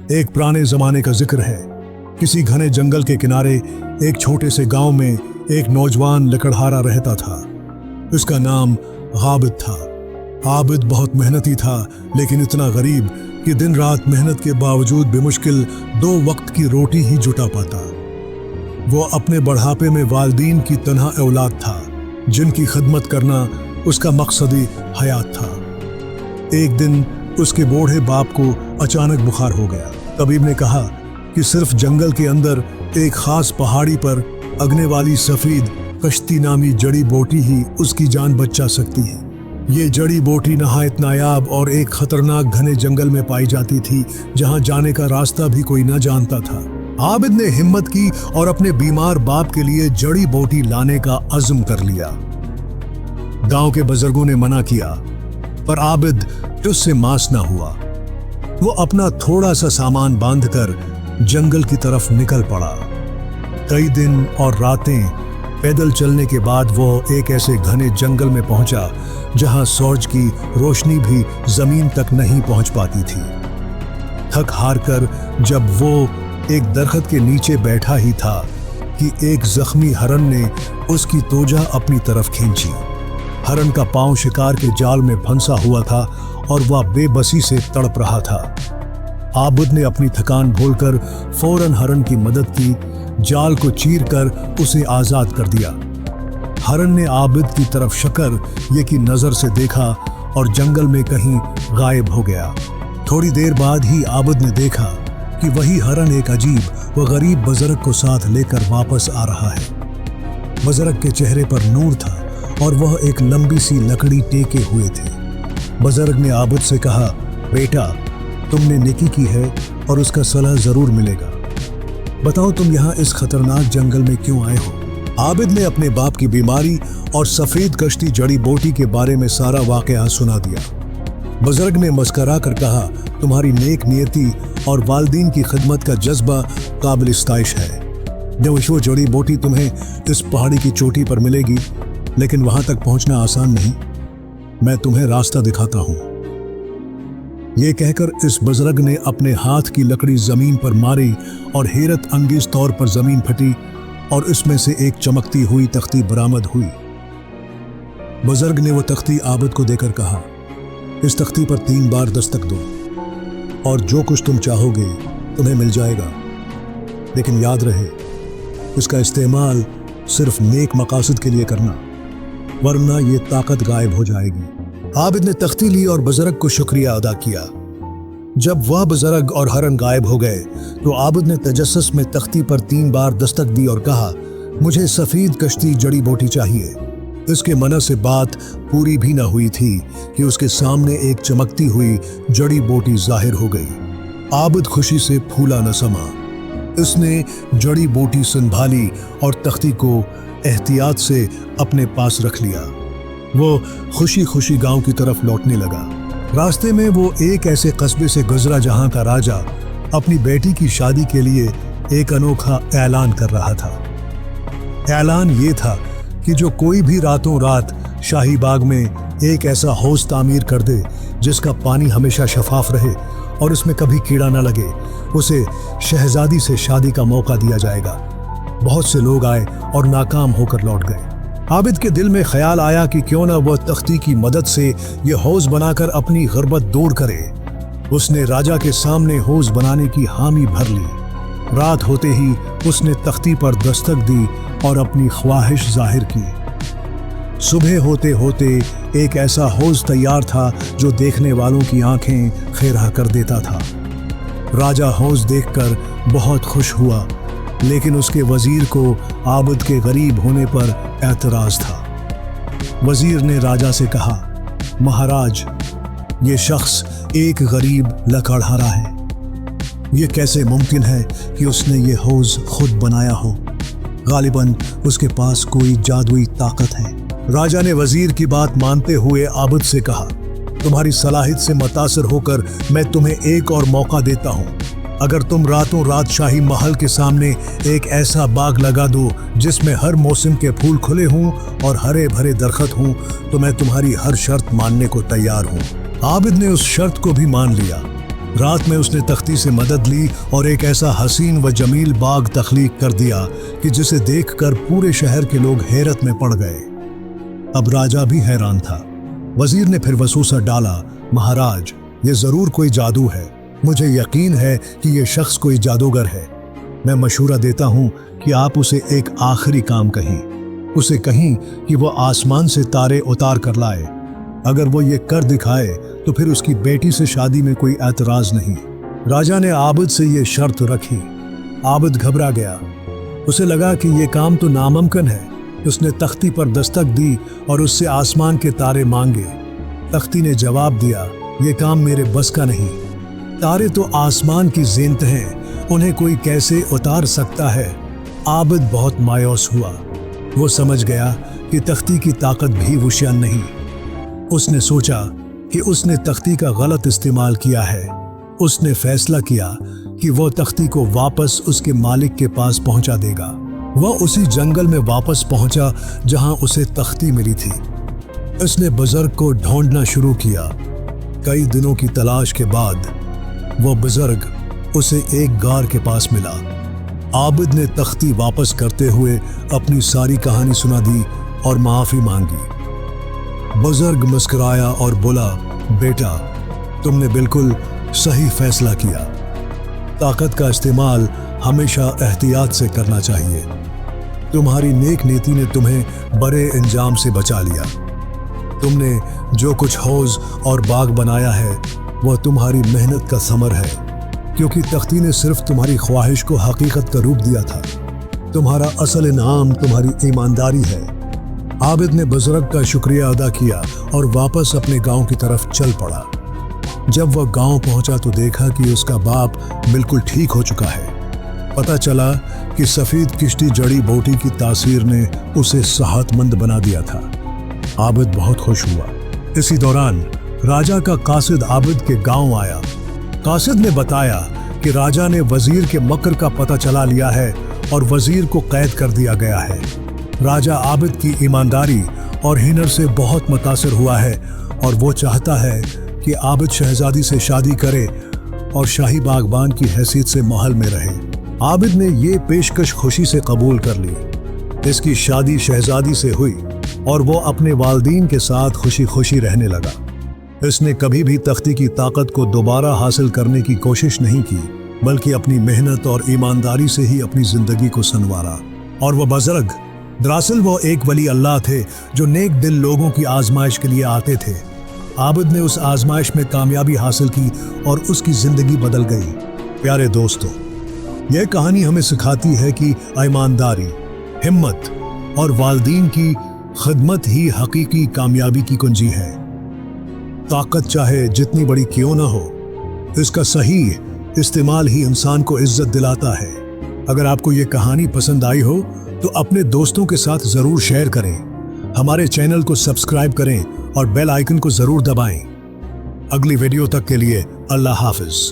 एक पुराने जमाने का जिक्र है। किसी घने जंगल के किनारे एक छोटे से गांव में एक नौजवान लकड़हारा रहता था। उसका नाम आबिद था। आबिद बहुत मेहनती था, लेकिन इतना गरीब कि दिन रात मेहनत के बावजूद बेमुश्किल 2 वक्त की रोटी ही जुटा पाता। वो अपने बढ़ापे में वालिदैन की तन्हा औलाद था, जिनकी खिदमत करना उसका मकसदी हयात था। एक दिन उसके बूढ़े बाप को अचानक बुखार हो गया। तबीब ने कहा कि सिर्फ जंगल के अंदर एक खास पहाड़ी पर अगने वाली सफेद कश्ती नामी जड़ी बूटी ही उसकी जान बचा सकती है। ये जड़ी बूटी नहायत नायाब और एक खतरनाक घने जंगल में पाई जाती थी, जहां जाने का रास्ता भी कोई न जानता था। आबिद ने हिम्मत की और अपने बीमार बाप के लिए जड़ी बूटी लाने का अज़्म कर लिया। गांव के बुजुर्गों ने मना किया, पर आबिद उससे मास ना हुआ। वो अपना थोड़ा सा सामान बांधकर जंगल की तरफ निकल पड़ा। कई दिन और रातें पैदल चलने के बाद वो एक ऐसे घने जंगल में पहुंचा जहां सूरज की रोशनी भी जमीन तक नहीं पहुंच पाती थी। थक हार कर जब वो एक दरख्त के नीचे बैठा ही था कि एक जख्मी हरन ने उसकी तोजा अपनी तरफ खींची। हरन का पांव शिकार के जाल में फंसा हुआ था और वह बेबसी से तड़प रहा था। आबिद ने अपनी थकान भूलकर फौरन हरन की मदद की, जाल को चीरकर उसे आजाद कर दिया। हरन ने आबिद की तरफ शक्र ये की नजर से देखा और जंगल में कहीं गायब हो गया। थोड़ी देर बाद ही आबिद ने देखा कि वही हरन एक अजीब व गरीब बुजुर्ग को साथ लेकर वापस आ रहा है। बुजुर्ग के चेहरे पर नूर था और वह एक लंबी सी लकड़ी टेके हुए थे। बुजुर्ग ने आबिद से कहा, बेटा, तुमने नेकी की है और उसका सलाह जरूर मिलेगा। बताओ तुम यहाँ इस खतरनाक जंगल में क्यों आए हो? आबिद ने अपने बाप की बीमारी और सफेद कश्ती जड़ी बूटी के बारे में सारा वाकया सुना दिया। बुजुर्ग ने मुस्करा कर कहा, तुम्हारी नेक नियति और वालिदैन की खिदमत का जज्बा काबिल इस्ताइश है। वो जड़ी बूटी तुम्हें इस पहाड़ी की चोटी पर मिलेगी, लेकिन वहां तक पहुंचना आसान नहीं। मैं तुम्हें रास्ता दिखाता हूं। ये कहकर इस बुजुर्ग ने अपने हाथ की लकड़ी जमीन पर मारी और हैरत अंगेज तौर पर जमीन फटी और इसमें से एक चमकती हुई तख्ती बरामद हुई। बुजुर्ग ने वो तख्ती आबिद को देकर कहा, इस तख्ती पर 3 बार दस्तक दो और जो कुछ तुम चाहोगे तुम्हें मिल जाएगा। लेकिन याद रहे, इसका इस्तेमाल सिर्फ नेक मकासद के लिए करना, वरना ये ताकत गायब हो जाएगी। आबिद ने तख्ती ली और बुजुर्ग को शुक्रिया अदा किया। जब वह बुजुर्ग और हरन गायब हो गए तो आबिद ने तजस्सुस में तख्ती पर 3 बार दस्तक दी और कहा, मुझे सफेद कश्ती जड़ी बूटी चाहिए। इसके मना से बात पूरी भी न हुई थी कि उसके सामने एक चमकती हुई जड़ी बूटी जाहिर हो गई। आबिद खुशी से फूला न समा। उसने जड़ी बूटी संभाली और तख्ती को एहतियात से अपने पास रख लिया। वो खुशी खुशी गांव की तरफ लौटने लगा। रास्ते में वो एक ऐसे कस्बे से गुजरा जहां का राजा अपनी बेटी की शादी के लिए एक अनोखा ऐलान कर रहा था। ऐलान ये था कि जो कोई भी रातों रात शाही बाग में एक ऐसा हौज तामीर कर दे जिसका पानी हमेशा शफाफ रहे और उसमें कभी कीड़ा न लगे, उसे शहजादी से शादी का मौका दिया जाएगा। बहुत से लोग आए और नाकाम होकर लौट गए। आबिद के दिल में ख्याल आया कि क्यों न वह तख्ती की मदद से ये हौज बनाकर अपनी गुर्बत दूर करे। उसने राजा के सामने हौज बनाने की हामी भर ली। रात होते ही उसने तख्ती पर दस्तक दी और अपनी ख्वाहिश जाहिर की। सुबह होते होते एक ऐसा हौज तैयार था जो देखने वालों की आंखें खेरा कर देता था। राजा हौज देखकर बहुत खुश हुआ, लेकिन उसके वजीर को आबिद के गरीब होने पर एतराज था। वजीर ने राजा से कहा, महाराज, ये शख्स एक गरीब लकड़हारा है। ये कैसे मुमकिन है कि उसने ये हौज खुद बनाया हो? गालिबन उसके पास कोई जादुई ताकत है। राजा ने वजीर की बात मानते हुए आबिद से कहा, तुम्हारी सलाहियत से मुतासिर होकर मैं तुम्हें एक और मौका देता हूँ। अगर तुम रातों रात शाही महल के सामने एक ऐसा बाग लगा दो जिसमें हर मौसम के फूल खुले हों और हरे भरे दरख्त हों, तो मैं तुम्हारी हर शर्त मानने को तैयार हूँ। आबिद ने उस शर्त को भी मान लिया। रात में उसने तख्ती से मदद ली और एक ऐसा हसीन व जमील बाग तख्लीक कर दिया कि जिसे देखकर पूरे शहर के लोग हैरत में पड़ गए। अब राजा भी हैरान था। वजीर ने फिर वसूसा डाला, महाराज, ये जरूर कोई जादू है। मुझे यकीन है कि ये शख्स कोई जादूगर है। मैं मशूरा देता हूँ कि आप उसे एक आखिरी काम कहें। उसे कहीं कि वो आसमान से तारे उतार कर लाए। अगर वो ये कर दिखाए तो फिर उसकी बेटी से शादी में कोई एतराज नहीं। राजा ने आबिद से ये शर्त रखी। आबिद घबरा गया। उसे लगा कि ये काम तो नामुमकिन है। उसने तख्ती पर दस्तक दी और उससे आसमान के तारे मांगे। तख्ती ने जवाब दिया, ये काम मेरे बस का नहीं। तारे तो आसमान की ज़ीनत हैं, उन्हें कोई कैसे उतार सकता है। आबिद बहुत मायूस हुआ। वो समझ गया कि तख्ती की ताकत भी वशियान नहीं। उसने सोचा कि उसने तख्ती का गलत इस्तेमाल किया है। उसने फैसला किया कि वो तख्ती को वापस उसके मालिक के पास पहुंचा देगा। वह उसी जंगल में वापस पहुंचा जहां उसे तख्ती मिली थी। उसने बुजुर्ग को ढूंढना शुरू किया। कई दिनों की तलाश के बाद वो बुजुर्ग उसे एक गार के पास मिला। आबिद ने तख्ती वापस करते हुए अपनी सारी कहानी सुना दी और माफ़ी मांगी। बुजुर्ग मुस्कुराया और बोला, बेटा, तुमने बिल्कुल सही फैसला किया। ताकत का इस्तेमाल हमेशा एहतियात से करना चाहिए। तुम्हारी नेक नीति ने तुम्हें बड़े इंजाम से बचा लिया। तुमने जो कुछ हौज और बाग बनाया है वह तुम्हारी मेहनत का समर है, क्योंकि तख्ती ने सिर्फ तुम्हारी ख्वाहिश को हकीकत का रूप दिया था। तुम्हारा असल इनाम तुम्हारी ईमानदारी है। आबिद ने बुजुर्ग का शुक्रिया अदा किया और वापस अपने गांव की तरफ चल पड़ा। जब वह गांव पहुंचा तो देखा कि उसका बाप बिल्कुल ठीक हो चुका है। पता चला कि सफ़ेद किश्ती जड़ी बूटी की तासीर ने उसे सेहतमंद बना दिया था। आबिद बहुत खुश हुआ। इसी दौरान राजा का कासिद आबिद के गांव आया। कासिद ने बताया कि राजा ने वजीर के मकर का पता चला लिया है और वजीर को कैद कर दिया गया है। राजा आबिद की ईमानदारी और हिनर से बहुत मुतासिर हुआ है और वो चाहता है कि आबिद शहजादी से शादी करे और शाही बागबान की हैसियत से महल में रहे। आबिद ने ये पेशकश खुशी से कबूल कर ली। इसकी शादी शहजादी से हुई और वो अपने वालिदैन के साथ खुशी खुशी रहने लगा। इसने कभी भी तख्ती की ताकत को दोबारा हासिल करने की कोशिश नहीं की, बल्कि अपनी मेहनत और ईमानदारी से ही अपनी जिंदगी को संवारा। और वह बुजुर्ग दरअसल वो एक वली अल्लाह थे जो नेक दिल लोगों की आजमाइश के लिए आते थे। आबिद ने उस आजमाइश में कामयाबी हासिल की और उसकी जिंदगी बदल गई। प्यारे दोस्तों, यह कहानी हमें सिखाती है कि ईमानदारी, हिम्मत और वालिदैन की खिदमत ही हकीकी कामयाबी की कुंजी है। ताकत चाहे जितनी बड़ी क्यों ना हो, इसका सही इस्तेमाल ही इंसान को इज्जत दिलाता है। अगर आपको ये कहानी पसंद आई हो तो अपने दोस्तों के साथ ज़रूर शेयर करें। हमारे चैनल को सब्सक्राइब करें और बेल आइकन को ज़रूर दबाएं। अगली वीडियो तक के लिए अल्लाह हाफिज़।